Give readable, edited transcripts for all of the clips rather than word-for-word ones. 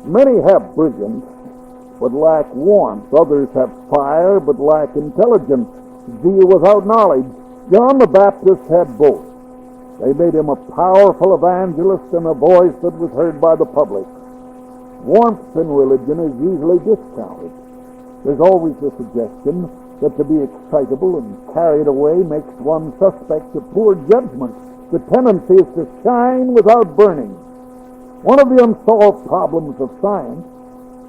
Many have brilliance, but lack warmth. Others have fire, but lack intelligence. Zeal without knowledge. John the Baptist had both. They made him a powerful evangelist and a voice that was heard by the public. Warmth in religion is usually discounted. There's always the suggestion that to be excitable and carried away makes one suspect of poor judgment. The tendency is to shine without burning. One of the unsolved problems of science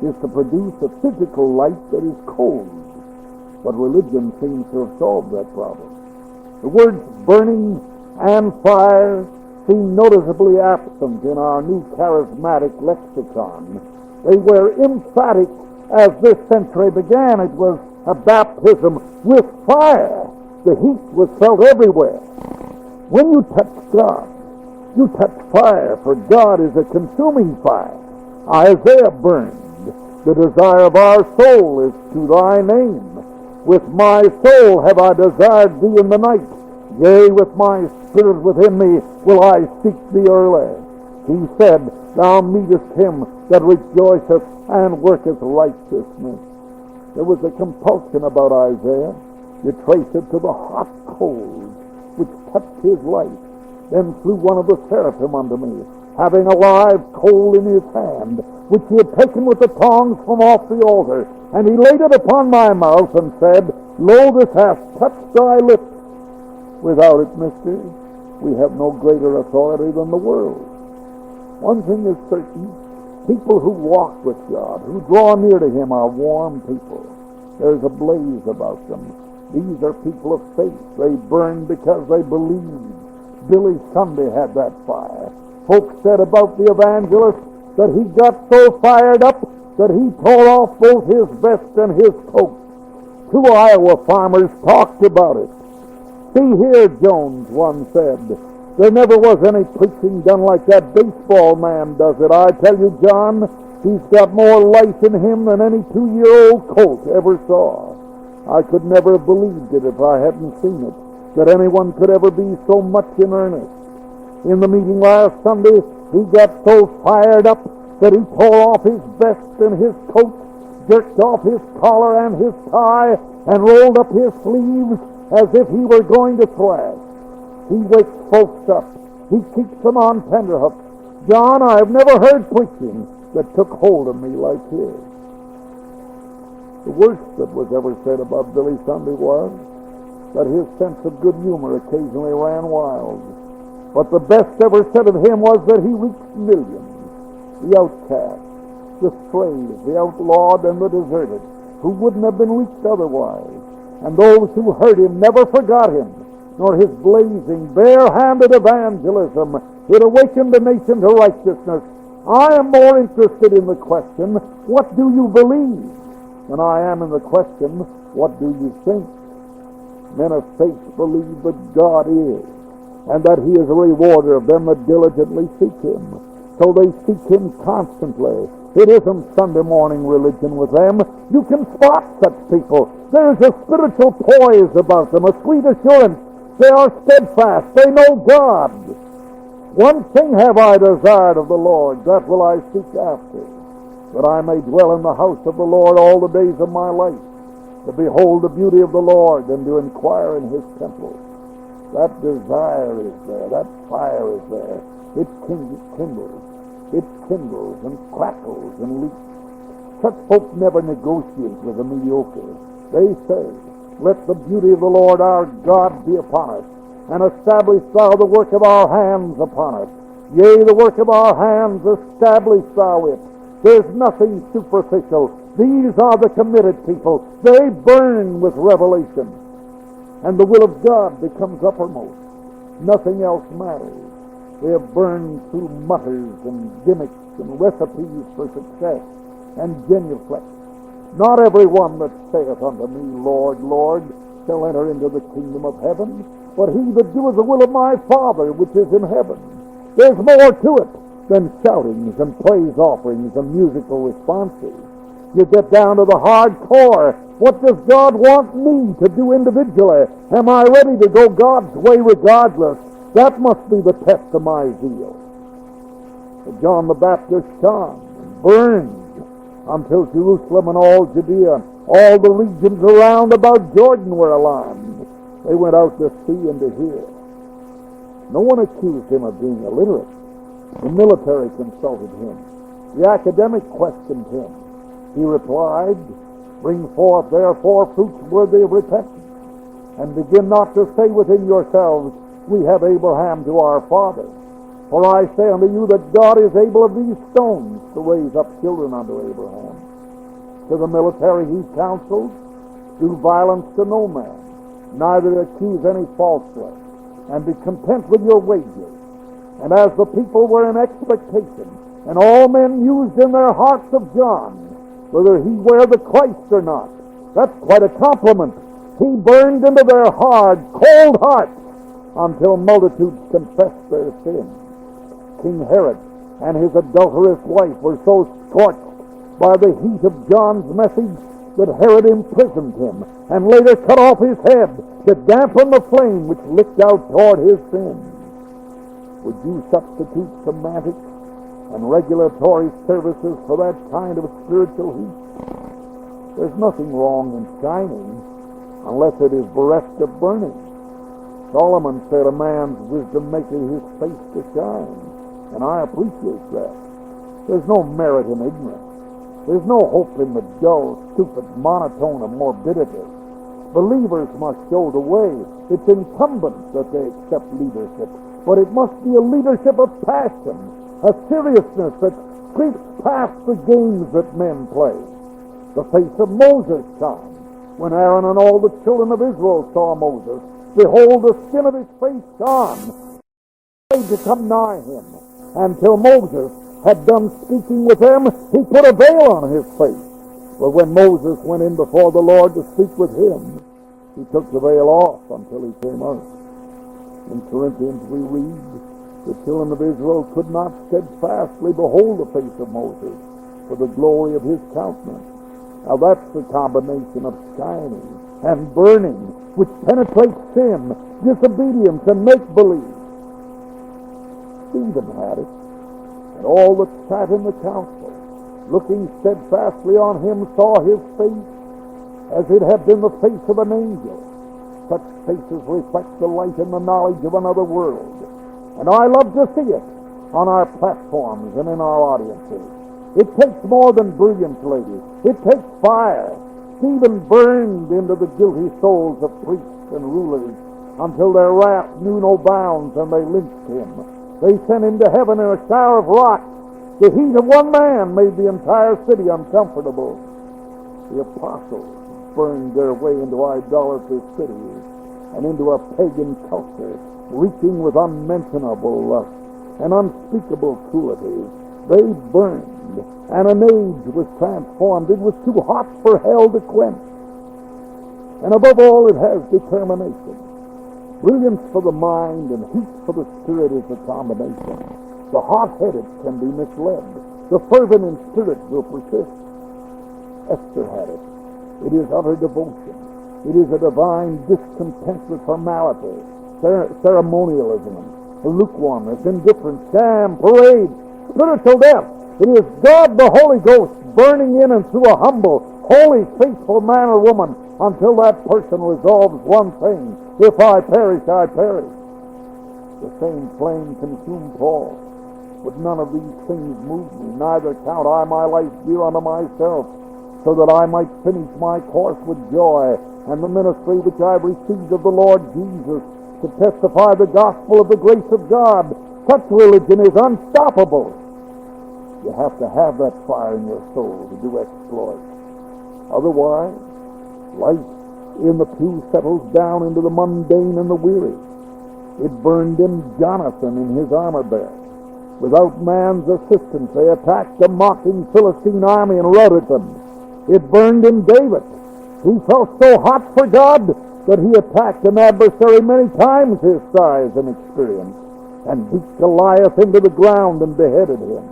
is to produce a physical light that is cold. But religion seems to have solved that problem. The words burning and fire seem noticeably absent in our new charismatic lexicon. They were emphatic as this century began. It was a baptism with fire. The heat was felt everywhere. When you touch God, you touch fire, for God is a consuming fire. Isaiah burned. The desire of our soul is to thy name. With my soul have I desired thee in the night. Yea, with my spirit within me will I seek thee early. He said, thou meetest him that rejoiceth and worketh righteousness. There was a compulsion about Isaiah. You trace it to the hot coals which touched his life. Then flew one of the seraphim unto me, having a live coal in his hand, which he had taken with the tongs from off the altar. And he laid it upon my mouth, and said, Lo, this hath touched thy lips. Without it, mister, we have no greater authority than the world. One thing is certain, people who walk with God, who draw near to him, are warm people. There's a blaze about them. These are people of faith. They burn because they believe. Billy Sunday had that fire. Folks said about the evangelist that he got so fired up that he tore off both his vest and his coat. 2 Iowa farmers talked about it. See here, Jones, one said, there never was any preaching done like that baseball man does it. I tell you, John, he's got more life in him than any 2-year-old colt ever saw. I could never have believed it if I hadn't seen it, that anyone could ever be so much in earnest. In the meeting last Sunday, he got so fired up that he tore off his vest and his coat, jerked off his collar and his tie, and rolled up his sleeves as if he were going to thrash. He wakes folks up. He keeps them on tenterhooks. John, I have never heard preaching that took hold of me like his. The worst that was ever said about Billy Sunday was that his sense of good humor occasionally ran wild. But the best ever said of him was that he reached millions. The outcast, the strays, the outlawed, and the deserted, who wouldn't have been reached otherwise. And those who heard him never forgot him, nor his blazing, bare-handed evangelism. It awakened the nation to righteousness. I am more interested in the question, what do you believe, than I am in the question, what do you think? Men of faith believe that God is, and that he is a rewarder of them that diligently seek him. So they seek him constantly. It isn't Sunday morning religion with them. You can spot such people. There's a spiritual poise about them, a sweet assurance. They are steadfast. They know God. One thing have I desired of the Lord, that will I seek after, that I may dwell in the house of the Lord all the days of my life, to behold the beauty of the Lord and to inquire in his temple. That desire is there. That fire is there. It kindles. It kindles and crackles and leaks. Such folk never negotiate with the mediocre. They say, let the beauty of the Lord our God be upon us, and establish thou the work of our hands upon us. Yea, the work of our hands establish thou it. There's nothing superficial. These are the committed people. They burn with revelation, and the will of God becomes uppermost. Nothing else matters. They have burned through mutters and gimmicks and recipes for success and genuflex. Not every one that saith unto me, Lord, Lord, shall enter into the kingdom of heaven, but he that doeth the will of my Father which is in heaven. There's more to it than shoutings and praise offerings and musical responses. You get down to the hard core. What does God want me to do individually? Am I ready to go God's way regardless? That must be the test of my zeal. John the Baptist shone, and burned until Jerusalem and all Judea, all the regions around about Jordan were alarmed. They went out to see and to hear. No one accused him of being illiterate. The military consulted him. The academic questioned him. He replied, "Bring forth therefore fruits worthy of repentance, and begin not to say within yourselves, We have Abraham to our father. For I say unto you that God is able of these stones to raise up children unto Abraham." To the military he counseled, "Do violence to no man, neither accuse any falsely, and be content with your wages." And as the people were in expectation, and all men mused in their hearts of John, whether he were the Christ or not, that's quite a compliment. He burned into their hard, cold hearts until multitudes confessed their sins. King Herod and his adulterous wife were so scorched by the heat of John's message that Herod imprisoned him and later cut off his head to dampen the flame which licked out toward his sins. Would you substitute semantics and regulatory services for that kind of spiritual heat? There's nothing wrong in shining unless it is bereft of burning. Solomon said, "A man's wisdom maketh his face to shine," and I appreciate that. There's no merit in ignorance. There's no hope in the dull, stupid monotone of morbidity. Believers must show the way. It's incumbent that they accept leadership, but it must be a leadership of passion, a seriousness that creeps past the games that men play. The face of Moses shined. When Aaron and all the children of Israel saw Moses, behold, the skin of his face shone, to come nigh him. Until Moses had done speaking with them, he put a veil on his face. But when Moses went in before the Lord to speak with him, he took the veil off until he came out. In Corinthians we read, the children of Israel could not steadfastly behold the face of Moses for the glory of his countenance. Now that's the combination of shining and burning, which penetrates sin, disobedience, and make-believe. Stephen had it, and all that sat in the council, looking steadfastly on him, saw his face as it had been the face of an angel. Such faces reflect the light and the knowledge of another world, and I love to see it on our platforms and in our audiences. It takes more than brilliance, ladies. It takes fire. Stephen burned into the guilty souls of priests and rulers until their wrath knew no bounds, and they lynched him. They sent him to heaven in a shower of rocks. The heat of one man made the entire city uncomfortable. The apostles burned their way into idolatrous cities and into a pagan culture, reeking with unmentionable lust and unspeakable cruelties. They burned, and an age was transformed. It was too hot for hell to quench. And above all, it has determination. Brilliance for the mind and heat for the spirit is the combination. The hot-headed can be misled. The fervent in spirit will persist. Esther had it. It is utter devotion. It is a divine discontent with formality, ceremonialism, lukewarmness, indifference, sham, parade, spiritual death. It is God the Holy Ghost burning in and through a humble, holy, faithful man or woman until that person resolves one thing: if I perish, I perish. The same flame consumed Paul, but none of these things move me, neither count I my life dear unto myself, so that I might finish my course with joy, and the ministry which I have received of the Lord Jesus, to testify the gospel of the grace of God. Such religion is unstoppable. You have to have that fire in your soul to do exploits. Otherwise, life in the pew settles down into the mundane and the weary. It burned in Jonathan in his armor bearer. Without man's assistance, they attacked the mocking Philistine army and routed them. It burned in David. He felt so hot for God that he attacked an adversary many times his size and experience, and beat Goliath into the ground and beheaded him.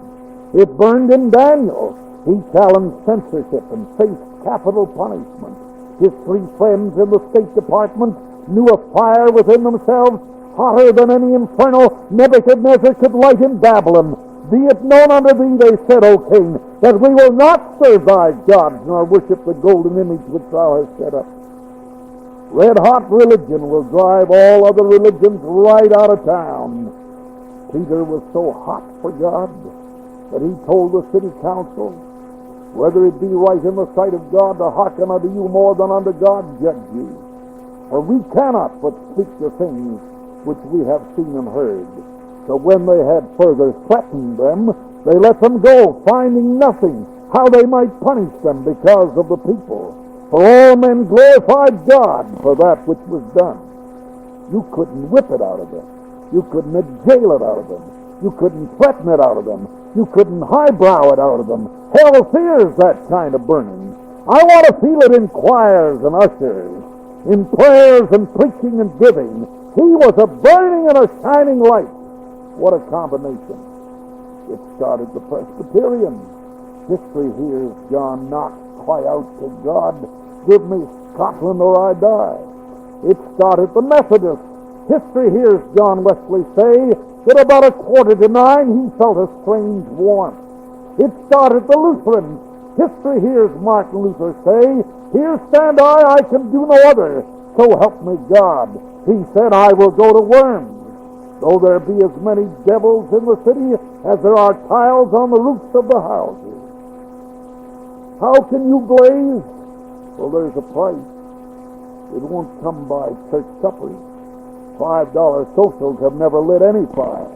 It burned in Daniel. He challenged censorship and faced capital punishment. His three friends in the State Department knew a fire within themselves hotter than any infernal Nebuchadnezzar could light in Babylon. Be it known unto thee, they said, O king, that we will not serve thy gods, nor worship the golden image which thou hast set up. Red-hot religion will drive all other religions right out of town. Peter was so hot for God that he told the city council, whether it be right in the sight of God to hearken unto you more than unto God, judge ye. For we cannot but speak the things which we have seen and heard. So when they had further threatened them, they let them go, finding nothing how they might punish them because of the people. For all men glorified God for that which was done. You couldn't whip it out of them. You couldn't jail it out of them. You couldn't threaten it out of them. You couldn't highbrow it out of them. Hell fears that kind of burning. I want to feel it in choirs and ushers, in prayers and preaching and giving. He was a burning and a shining light. What a combination. It started the Presbyterian. History hears John Knox cry out to God, give me Scotland or I die. It started the Methodists. History hears John Wesley say that about 8:45 he felt a strange warmth. It started the Lutherans. History hears Martin Luther say, here stand I can do no other, so help me God. He said, I will go to Worms, though there be as many devils in the city as there are tiles on the roofs of the houses. How can you blaze? Well, there's a price. It won't come by church suppers. $5 socials have never lit any fire.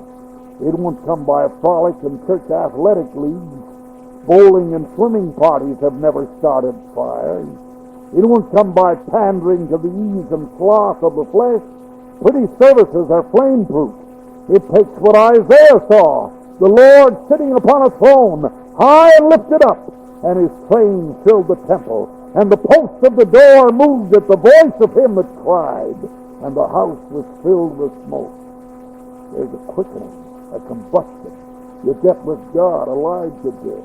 It won't come by frolic and church athletic leagues. Bowling and swimming parties have never started fires. It won't come by pandering to the ease and sloth of the flesh. Pretty services are flame-proof. It takes what Isaiah saw, the Lord sitting upon a throne, high and lifted up, and his train filled the temple, and the posts of the door moved at the voice of him that cried, and the house was filled with smoke. There's a quickening, a combustion. You get with God, Elijah did.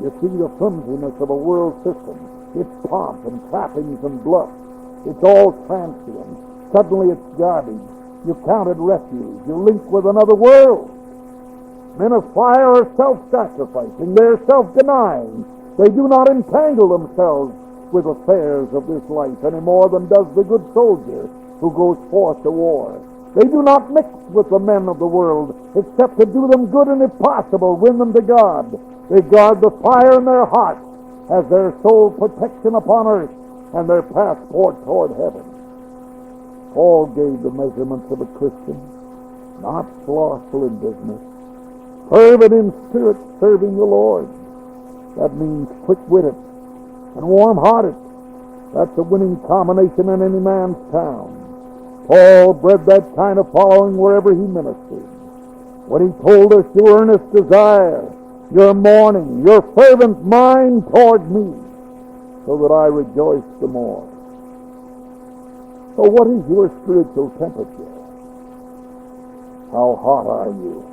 You see the flimsiness of a world system, its pomp and trappings and bluff. It's all transient. Suddenly it's garbage. You counted refuge. You link with another world. Men of fire are self-sacrificing. They're self-denying. They do not entangle themselves with affairs of this life any more than does the good soldier who goes forth to war. They do not mix with the men of the world except to do them good and, if possible, win them to God. They guard the fire in their hearts as their sole protection upon earth and their passport toward heaven. Paul gave the measurements of a Christian, not slothful in business, fervent in spirit, serving the Lord. That means quick-witted and warm-hearted. That's a winning combination in any man's town. Paul bred that kind of following wherever he ministered. When he told us your earnest desire, your mourning, your fervent mind toward me, so that I rejoice the more. So what is your spiritual temperature? How hot are you?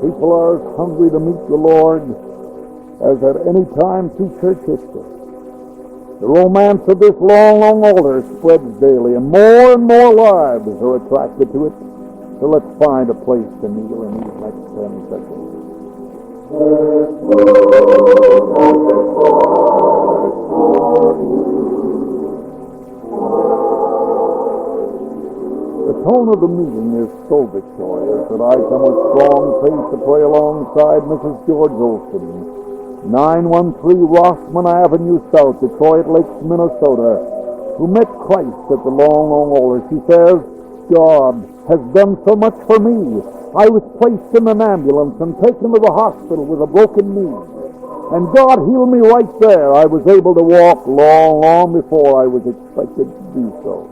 People are as hungry to meet the Lord as at any time through church history. The romance of this long, long altar spreads daily, and more lives are attracted to it. So let's find a place to kneel in these next 10 seconds. The tone of the meeting is so victorious that I come with strong faith to pray alongside Mrs. George Olson, 913 Rossman Avenue South, Detroit Lakes, Minnesota, who met Christ at the long, long altar. She says, God has done so much for me. I was placed in an ambulance and taken to the hospital with a broken knee. And God healed me right there. I was able to walk long before I was expected to do so.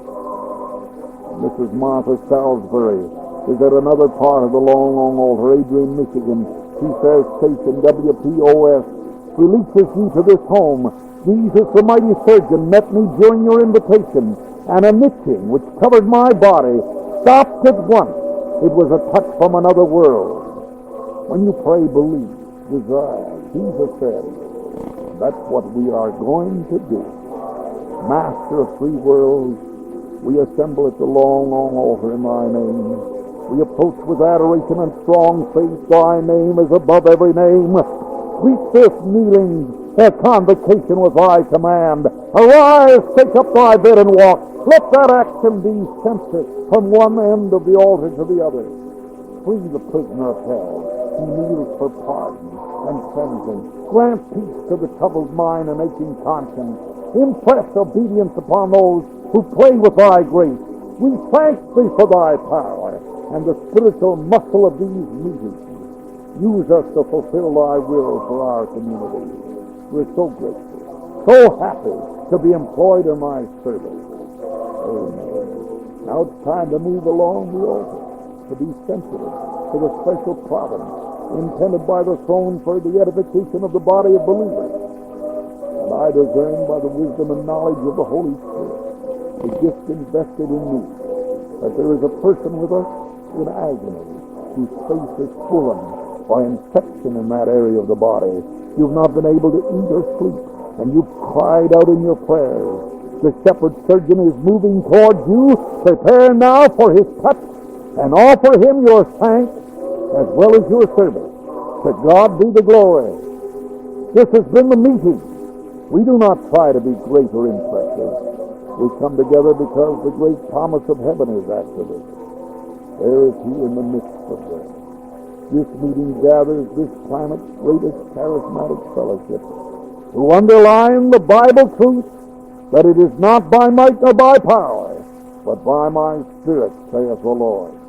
Mrs. Martha Salisbury is at another part of the long, long altar, Adrian, Michigan. She says, station WPOS releases you to this home. Jesus, the mighty surgeon, met me during your invitation, and a itching which covered my body stopped at once. It was a touch from another world. When you pray, believe, desire. Jesus said, that's what we are going to do. Master of three worlds, we assemble at the long, long altar in thy name. We approach with adoration and strong faith. Thy name is above every name. Sweep this kneeling convocation with thy command. Arise, take up thy bed and walk. Let that action be censored from one end of the altar to the other. Free the prisoner of hell. He kneels for pardon and cleansing. Grant peace to the troubled mind and aching conscience. Impress obedience upon those who pray with thy grace. We thank thee for thy power and the spiritual muscle of these meetings. Use us to fulfill thy will for our community. We're so grateful, so happy to be employed in thy service. Amen. Now it's time to move along the altar, to be sensitive to the special providence intended by the throne for the edification of the body of believers. And I discern by the wisdom and knowledge of the Holy Spirit, the gift invested in me, that there is a person with us in agony, whose face is swollen by infection in that area of the body. You've not been able to eat or sleep, and you've cried out in your prayers. The shepherd surgeon is moving towards you. Prepare now for his touch, and offer him your thanks as well as your service. To God be the glory. This has been the meeting. We do not try to be great or impressive. We come together because the great promise of heaven is activated. There is he in the midst of them. This meeting gathers this planet's greatest charismatic fellowship to underline the Bible truth that it is not by might nor by power, but by my Spirit, saith the Lord.